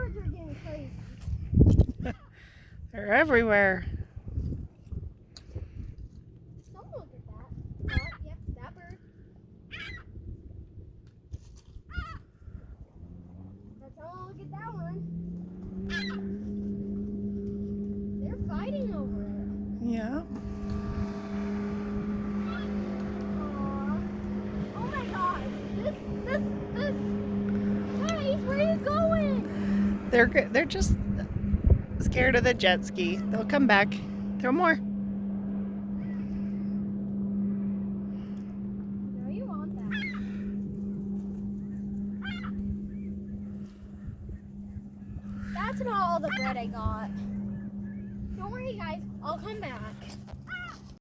birds are getting crazy. They're everywhere. Don't look at that. Oh, yep, that bird. Let's all look at that one. They're fighting over it. Yeah. Aw. Oh my gosh. This. Guys, where are you going? They're just scared of the jet ski. They'll come back. Throw more. No, you want that. That's not all the bread I got. Don't worry, guys. I'll come back.